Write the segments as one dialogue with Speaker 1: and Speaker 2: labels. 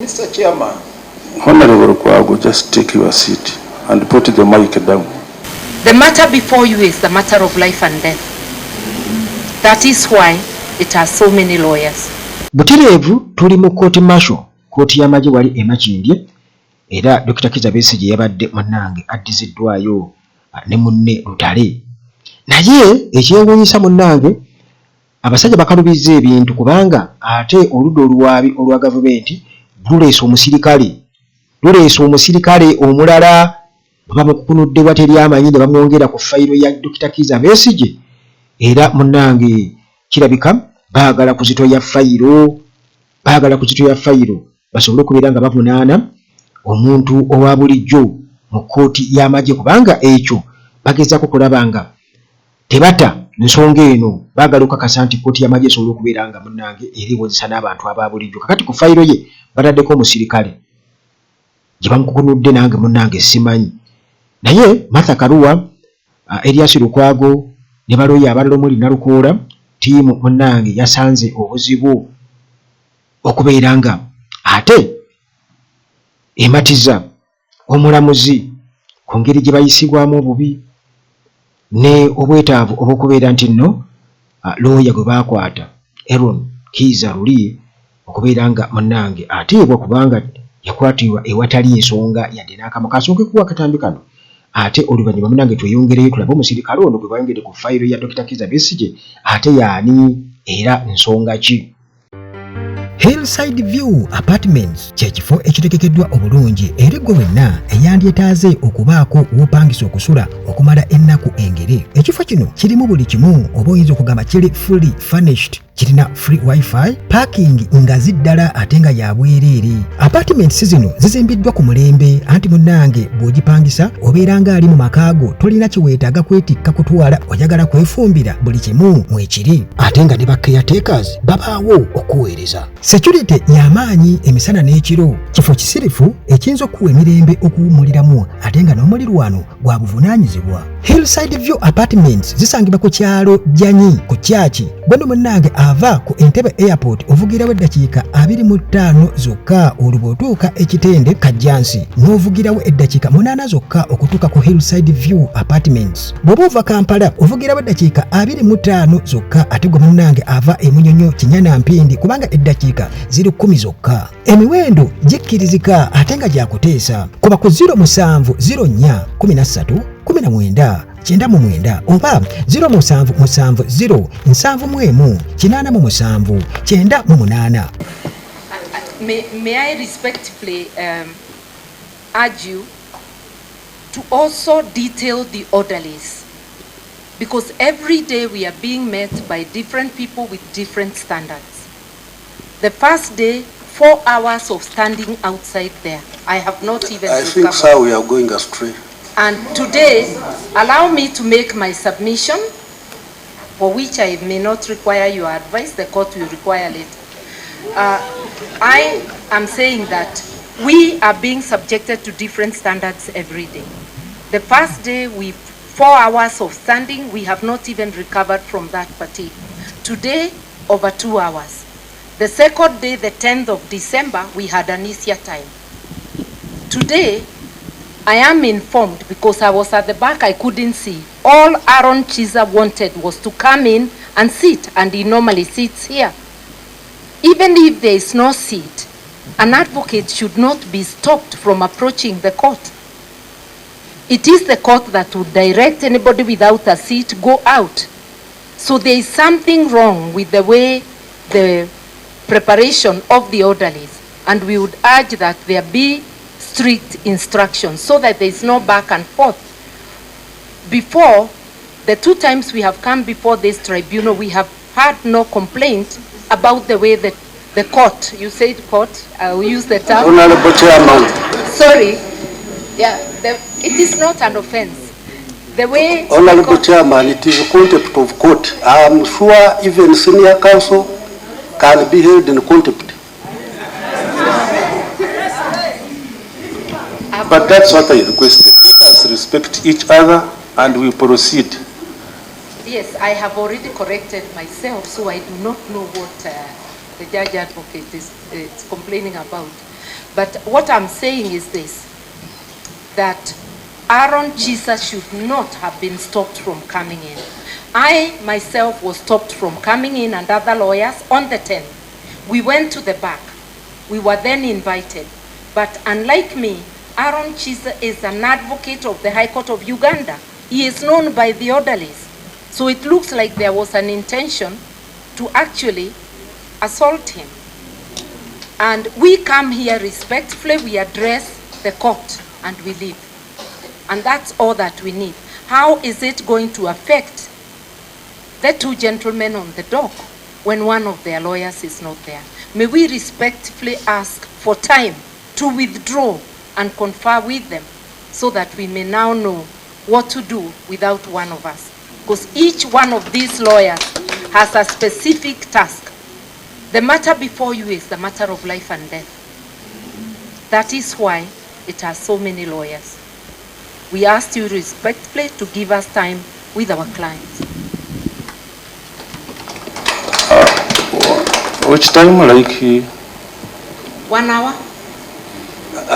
Speaker 1: Mr. Chairman.
Speaker 2: Honorable Kwago, just take your seat and put the mic down.
Speaker 3: The matter before you is the matter of life and death. That is why it has so many lawyers.
Speaker 4: Butireevu tuli mu kooti martial, kooti y'amagye wali emakindye, era Dr. Kizza Besigye yabadde munnange addiziddwayo ne munne Lutale. Naye ekyewuunyisa munnange, abasajja bakalubizza ebintu kubanga ate oludda oluwaabi olwa gavumenti luleese omusirikale omulala bamukunudde wateri amanyi ne bamwongera ku fayiro ya Dr. Kizza Besigye, era munnange kirabika baagala kuzitoya fayiro basobole okubeera nga bavunaana omuntu owa bulijjo mu kkooti y'amagye, kubanga ekyo bagezaako kulaba nga tebata nsonga eno, baagala okukakasa nti kkooti y'amagye esobole okubeera nga munnange eriwozesa n'abantu aba bulijjo. Kakati ku fayiro ye bataddeko omusirikale gye bamukukunudde, nange munnange simanyi. Naye Martha Karua, Elias Lukwago ne baloya abalala omuli Nalukoola, tiimu munnange yasanze obuzibu okubeera nga ate ematiza omulamuzi ku ngeri gye bayisibwamu obubi ne obwetaavu obw'okubeera nti nno looya gwe baakwata Aaron Kizza Lulie okubeera nga munnange ateebwa kubanga yakwatirwa ewatali ensonga yadde n'akamu kasooke kuwa akatambi kano. Ate oluvannyuma munnange tweyongereyo tulabe omusirikale ono gwe bayongedde ku fayiro ya Dr. Kizza Besigye ate yaani era nsonga ki? Hillside View Apartments kyekifo ekitegekeddwa obulungi eri gwe wenna eyandyetaaze okubaako w'opangisa okusula okumala ennaku engere. Ekifo kino kirimu buli kimu, oba oyinza okugamba kiri fully furnished. Kirina free wifi, parking nga ziddala ate nga ya bwereere. Apartments zino zizimbiddwa ku mulembe, anti munnange bw'ogipangisa obeera nga ali mu makaago, tolina kiweetaaga kwetikka kutwala, oyagala kwefumbira buli kimu mwekiri, ate nga ne ba caretakers babaawo okuweereza. Security y'amaanyi emisana n'ekiro, kifo kisirifu ekiyinza okuwa emirembe okuwummuliramu ate nga n'omulirwano gwa buvunaanyizibwa. Hillside View Apartments zisangibwa ku kyalo Jjanyi ku Kyaki. Gwe munnange ava ku Entebbe Airport ovugirawo eddakiika 25 zokka olwo otuuka ekitende Kajjansi, n'ovugirawo eddakiika 8 zokka okutuuka ku Hillside View Apartments. Bw'oba ova Kampala ovugirawo eddakiika 25 zokka, ate gwe munnange ava e Munyonyo Kinyana Mpindi kubanga eddakiika ziri 10 zokka. Emiwendo gikkirizika ate nga gyakuteesa. Kuba ku 0704 13 19 99 oba 0770 719 98.
Speaker 3: May I respectfully urge you to also detail the orderlies, because every day we are being met by different people with different standards. The first day, 4 hours of standing outside there. I have not even
Speaker 1: I think, sir, we are going astray.
Speaker 3: And today, allow me to make my submission, for which I may not require your advice, the court will require it. I am saying that we are being subjected to different standards every day. The first day, 4 hours of standing, we have not even recovered from that fatigue. Today, over 2 hours. The second day, the 10th of December, we had an easier time. Today, I am informed, because I was at the back, I couldn't see. All Aaron Kizza wanted was to come in and sit, and he normally sits here. Even if there is no seat, an advocate should not be stopped from approaching the court. It is the court that would direct anybody without a seat go out. So there is something wrong with the way the preparation of the orderlies, and we would urge that there be strict instructions so that there is no back and forth. Before, the 2 times we have come before this tribunal, we have had no complaint about the way that the court, you said court, I will use the term.
Speaker 1: Honorable Chairman.
Speaker 3: Sorry, yeah, it is not an offense. The way
Speaker 1: Honorable Chairman, it is a contempt of court. I am sure even senior counsel can be held in contempt.
Speaker 2: But that's what I requested. Let us respect each other and we proceed.
Speaker 3: Yes, I have already corrected myself, so I do not know what the judge advocate is complaining about. But what I'm saying is this, that Aaron Chisa should not have been stopped from coming in. I myself was stopped from coming in and other lawyers on the 10th. We went to the back. We were then invited. But unlike me, Aaron Chisa is an advocate of the High Court of Uganda. He is known by the orderlies. So it looks like there was an intention to actually assault him. And we come here respectfully, we address the court, and we leave. And that's all that we need. How is it going to affect the two gentlemen on the dock when one of their lawyers is not there? May we respectfully ask for time to withdraw and confer with them so that we may now know what to do without one of us. Because each one of these lawyers has a specific task. The matter before you is the matter of life and death. That is why it has so many lawyers. We ask you respectfully to give us time with our clients.
Speaker 2: Which time, like?
Speaker 3: 1 hour?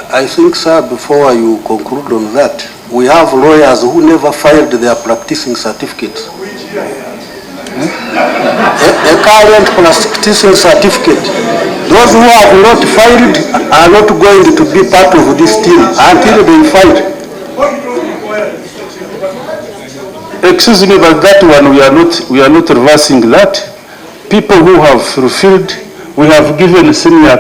Speaker 1: I think, sir, before you conclude on that, we have lawyers who never filed their practicing certificates. A current practicing certificate. Those who have not filed are not going to be part of this team until they file.
Speaker 2: Excuse me, but that one we are not reversing that. People who have fulfilled, we have given senior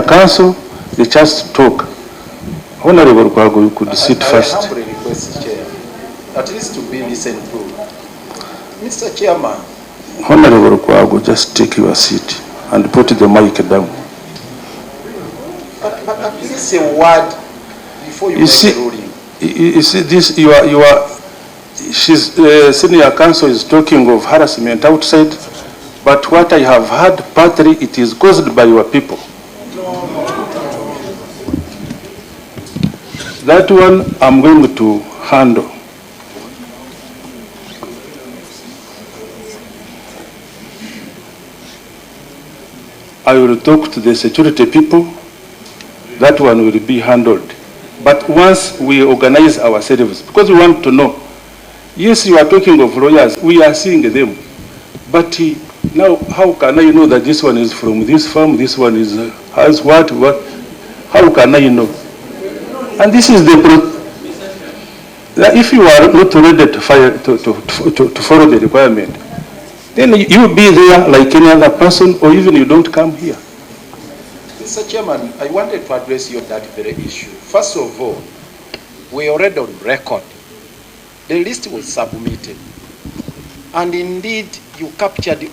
Speaker 2: counsel the chance to talk. Honorable Kwago, you could sit first.
Speaker 5: I humbly request, Chair, at least to be listened to. Mr. Chairman.
Speaker 2: Honorable Kwago, just take your seat and put the mic down.
Speaker 5: But at least a word before you make the ruling.
Speaker 2: You see this, she's senior counsel is talking of harassment outside, but what I have heard partly it is caused by your people. That one I'm going to handle. I will talk to the security people. That one will be handled. But once we organize ourselves, because we want to know, yes, you are talking of lawyers, we are seeing them. But now, how can I know that this one is from this firm, this one is has what? How can I know? And this is if you are not ready to follow the requirement, then you will be there like any other person, or even you don't come here.
Speaker 5: Mr. Chairman, I wanted to address you on that very issue. First of all, we already on record. The list was submitted. And indeed, you captured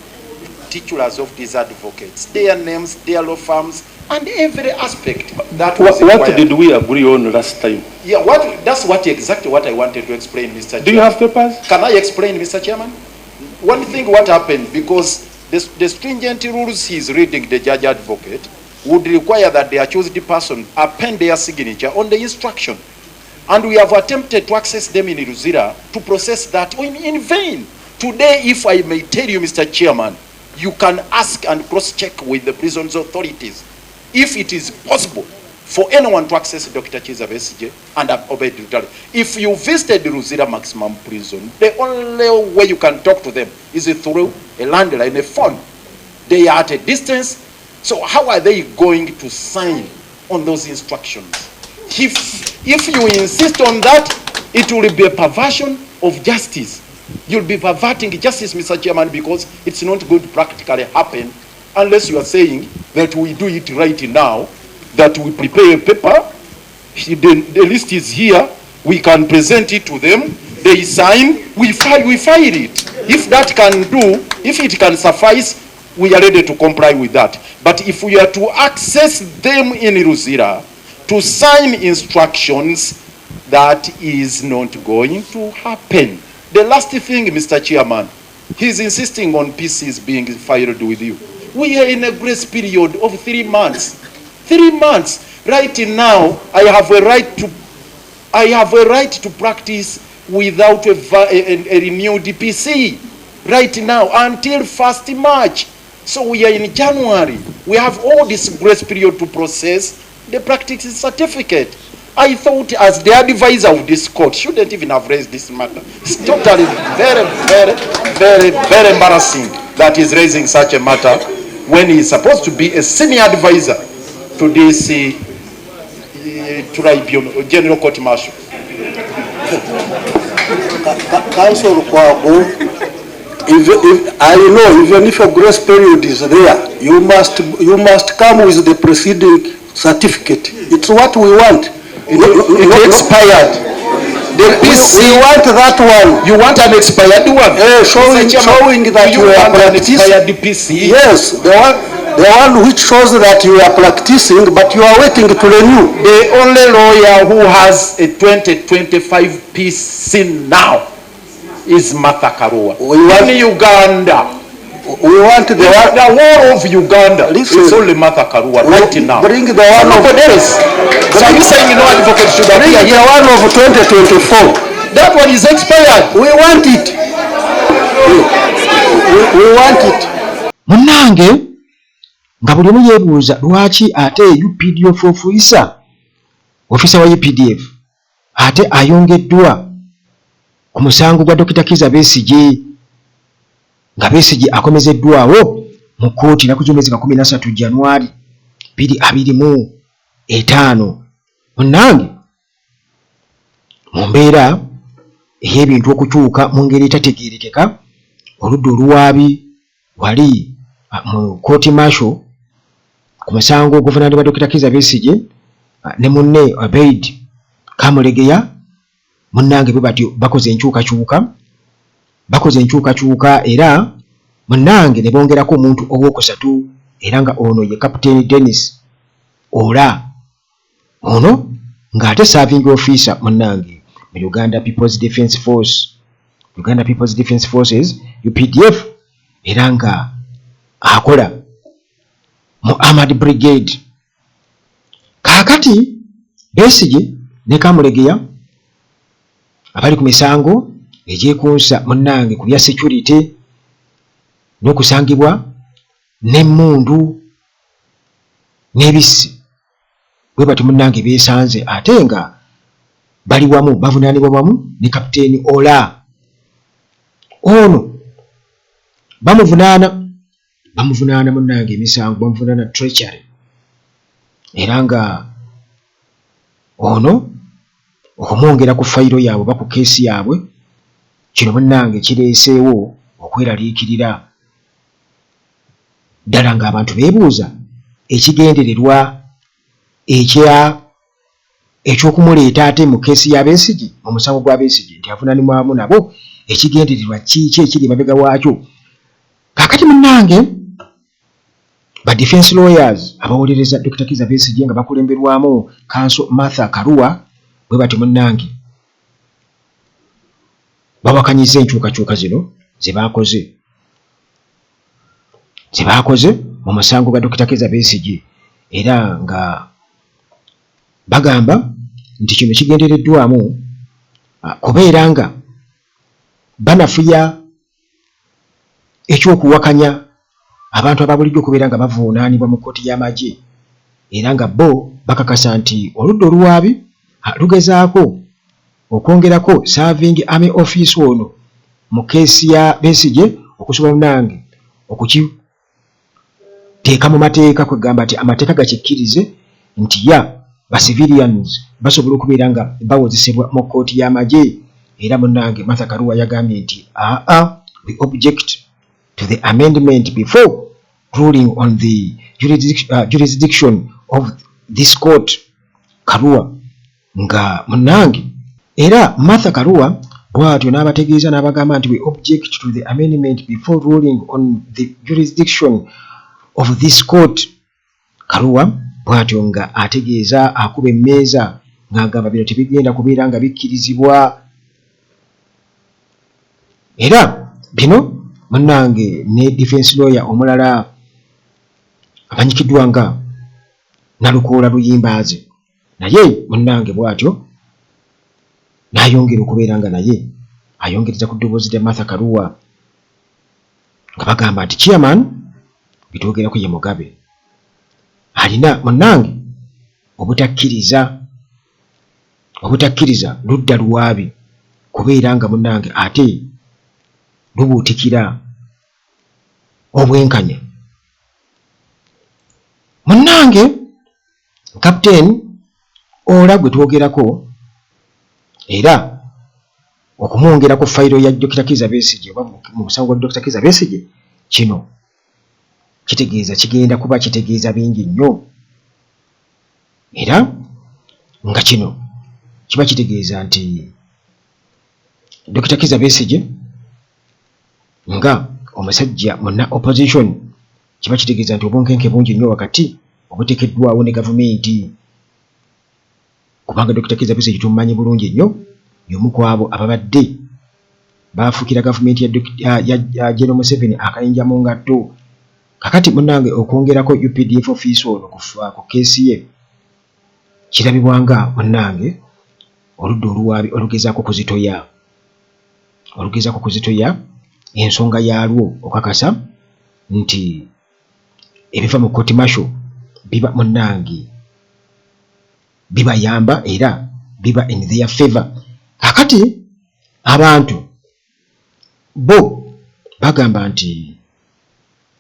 Speaker 5: titulars of these advocates, their names, their law firms, and every aspect that was required.
Speaker 2: What did we agree on last time?
Speaker 5: Yeah, that's exactly what I wanted to explain, Mr. Chairman.
Speaker 2: Do you have papers?
Speaker 5: Can I explain, Mr. Chairman? One thing what happened, because the stringent rules he is reading, the judge advocate, would require that the accused person append their signature on the instruction. And we have attempted to access them in Luzira to process that in vain. Today, if I may tell you, Mr. Chairman, you can ask and cross-check with the prisons authorities if it is possible for anyone to access Dr. Chiza Besigye and obey the. If you visited the Luzira Maximum Prison, the only way you can talk to them is through a landline, a phone. They are at a distance. So how are they going to sign on those instructions? If you insist on that, it will be a perversion of justice. You'll be perverting justice, Mr. Chairman, because it's not going to practically happen unless you are saying that we do it right now, that we prepare a paper, the list is here, we can present it to them, they sign, we file it. If that can do, if it can suffice, we are ready to comply with that. But if we are to access them in Luzira to sign instructions, that is not going to happen. The last thing, Mr. Chairman, he's insisting on PCs being filed with you. We are in a grace period of 3 months. 3 months. Right now, I have a right to practice without a renewed PC. Right now, until 1st March. So we are in January. We have all this grace period to process the practice certificate. I thought as the advisor of this court shouldn't even have raised this matter. It's totally very embarrassing that he's raising such a matter when he's supposed to be a senior advisor to this tribunal, General Court Martial.
Speaker 1: Council Kwago, I know even if a grace period is there, you must come with the preceding certificate. It's what we want.
Speaker 5: It expired. The PC,
Speaker 1: we want that one.
Speaker 5: You want an expired one?
Speaker 1: Showing that you are practicing.
Speaker 5: Expired PC?
Speaker 1: Yes, the one which shows that you are practicing, but you are waiting to renew.
Speaker 5: The only lawyer who has a 2025 PC now is Martha Karua. In Uganda.
Speaker 1: We want the
Speaker 5: whole of Uganda.
Speaker 1: Listen,
Speaker 5: it's only Martha Karua right now.
Speaker 1: Bring the one of else.
Speaker 5: So you saying no advocate should
Speaker 1: bring
Speaker 5: appear?
Speaker 1: The one of 2024.
Speaker 5: That one is expired.
Speaker 1: We want it. We want it.
Speaker 4: Munange nga buli omu yeebuuza lwaki ate UPDF ofisa wa UPDF ate ayongeddwa ku musango gwa Dr. Kizza Besigye nga Besigye akomezeddwawo mu kkooti naku z'omwezi 13 Januari 2025. Munnange mu mbeera ey'ebintu okukyuka mu ngeri etategeerekeka, oludda oluwaabi wali mu kkooti Martial ku musango oguvunaanibwa Dr. Kizza Besigye ne munne Abeid Kamulegeya. Munnange bwe batyo bakoze enkyukakyuka era munnange ne bongerako omuntu ow'okusatu era nga ono ye Captain Dennis Ola, ono ng'ate serving officer munnange mu Uganda People's Defence Forces UPDF era nga akola mu Armored Brigade. Kaakati Besigye ne Kamulegeya abali ku misango egyekunsa munnange ku bya security n'okusangibwa n'emmundu n'ebisi bwe bati munnange beesanze ate nga bali wamu bavunaanibwa wamu ne Kapiteeni Ola. Ono bamuvunaana munnange emisango, bamuvunaana treachery era nga ono okumwongera ku fayiro yaabwe oba ku keesi yaabwe, kino munnange kireeseewo okweraliikirira ddala ng'abantu beebuuza ekigendererwa eky'okumuleeta ate mu keesi ya Besigye, mu musango gwa Besigye nti avunaanibwamu nabo, ekigendererwa kiiki ekiri emabega waakyo. Kaakati munnange ba defense lawyers abawolereza Dr. Kizza Besigye nga bakulemberwamu Counsel Martha Karua bwe bati munnange bawakanyiza enkyukakyuka zino ze baakoze mu musango gwa Dr. Kizza Besigye era nga bagamba nti kino kigendereddwamu kubeera nga banafuya ekyokuwakanya abantu ababulijjo okubeera nga bavunaanibwa mu kkooti y'amagye era nga bo bakakasa nti oludda oluwaabi lugezaako okwongerako serving army office ono mu keesi ya Besigye okusobola munnange okukiteeka mu mateeka, kwegamba nti amateeka gakikkirize nti ba civilians basobola okubeera nga bawozesebwa mu kkooti y'amagye. Era munnange Martha Karua yagambye nti we object to the amendment before ruling on the jurisdiction of this court. Karua nga munnange era Martha Karua bw'atyo n'abategeeza n'abagamba nti we object to the amendment before ruling on the jurisdiction of this court. Karua bw'atyo nga ategeeza akuba emmeeza ng'agamba bino tebigenda kubeera nga bikkirizibwa era bino munnange ne defense lawyer omulala amanyikiddwa nga Nalukoola Luyimbaaze naye munnange bw'atyo n'ayongera okubeera nga naye ayongereza ku ddoboozi lya Martha Karua nga bagamba nti chairman bitwogerako ye Mugabe alina munnange obutakkiriza ludda luwaabi kubeera nga munnange ate lubuutikira obwenkanya. Munnange Captain Oullah gwe twogerako era okumwongera ku fayiro ya Dr. Kizza Besigye oba mu musango gwa Dr. Kizza Besigye, kino kigenda kuba kitegeeza bingi nnyo, era nga kino kiba kitegeeza nti Dr. Kizza Besigye nga omusajja munna opposition kiba kitegeeza nti obunkenke bungi nnyo wakati obuteekeddwawo ne gavumenti, kubanga Dr. Kizza Besigye tumumanyi bulungi nnyo y'omu ku abo ababadde baafukira gavumenti ya General Museveni akayinja mu ngatto. Kakati munnange okwongerako UPDF office ono ku keesi ye kirabibwanga munnange oludda oluwaabi olugezaako kuzitoya ensonga yaalwo okakasa nti ebiva mu court martial biba munnange bibayamba era biba in their favor. Kakati abantu bo bagamba nti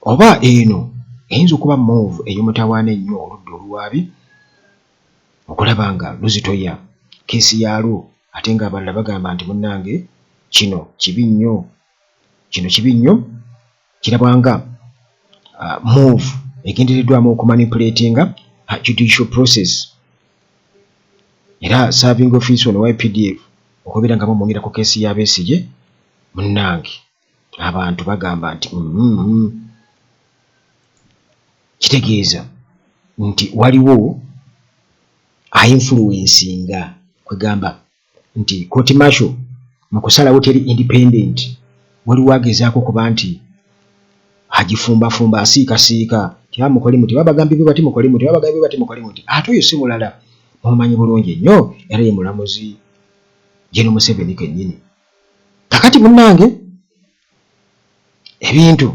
Speaker 4: oba eno eyinza okuba move ey'omutawaana ennyo oludda oluwaabi okulaba nga luzitoya keesi yaalwo, ate nga abalala bagamba nti munnange kino kibi nnyo kirabwanga move egendereddwamu okumanipulatinga judicial process. Era serving office ono wa UPDF okubeera nga bamwongera ku keesi ya Besigye munnange abantu bagamba nti kitegeeza nti waliwo influencinga kwegamba nti court martial mu kusalawo teri independent, waliwo agezaako kuba nti agifumbafumba asiikasiika tyamukole muti babagambye bati mukole muti babagambye bati mukole muti, ate oyo si mulala mumanyi bulungi nnyo era ye mulamuzi General Museveni kennyini. Kakati munnange ebintu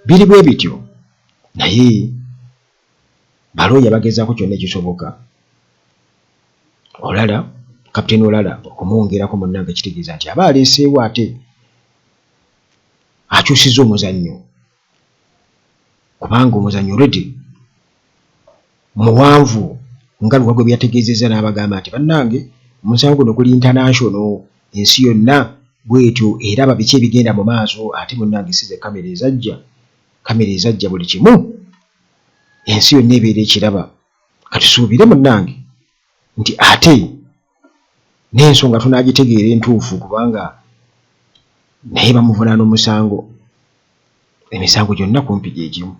Speaker 4: biri bwe bityo, naye balooya bagezaako kyonna ekisoboka olala Captain Oullah okumwongerako munnange kitegeeza nti aba aleeseewo ate akyusizza omuzannyo, kubanga omuzannyo already muwanvu nga Luwago byategeezezza n'abagamba nti bannange omusango guno guli international, ensi yonna bwetyo eraba biki ebigenda mu maaso. Ate munnange si ze kamera ezajja buli kimu, ensi yonna ebeera ekiraba. Katusuubire munnange nti ate n'ensonga tunaagitegeera entuufu, kubanga naye bamuvunaana omusango, emisango gyonna kumpi gye gimu.